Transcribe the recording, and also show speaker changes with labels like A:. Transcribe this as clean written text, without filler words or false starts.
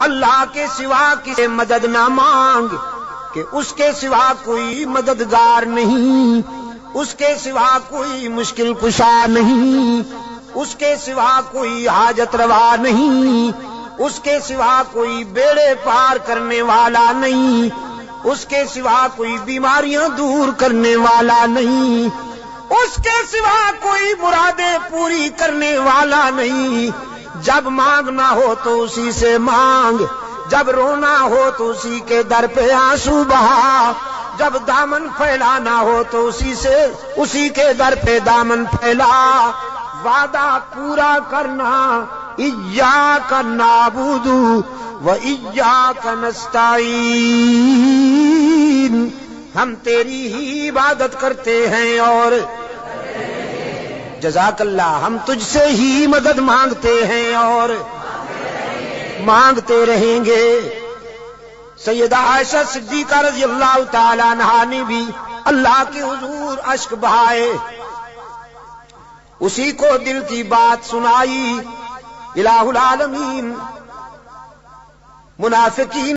A: اللہ کے سوا کسی مدد نہ مانگ کہ اس کے سوا کوئی مددگار نہیں، اس کے سوا کوئی مشکل کشا نہیں، اس کے سوا کوئی حاجت روا نہیں، اس کے سوا کوئی بیڑے پار کرنے والا نہیں، اس کے سوا کوئی بیماریاں دور کرنے والا نہیں، اس کے سوا کوئی مرادیں پوری کرنے والا نہیں۔ جب مانگنا ہو تو اسی سے مانگ، جب رونا ہو تو اسی کے در پہ آنسو بہا، جب دامن پھیلانا ہو تو اسی کے در پہ دامن پھیلا۔ وعدہ پورا کرنا، ایاک نعبد و ایاک نستعین، ہم تیری ہی عبادت کرتے ہیں اور جزاک اللہ، ہم تجھ سے ہی مدد مانگتے ہیں اور مانگتے رہیں گے۔ سیدہ عائشہ صدیقہ رضی اللہ تعالی عنہا نے بھی اللہ کے حضور اشک بہائے، اسی کو دل کی بات سنائی۔ الہ العالمین منافقین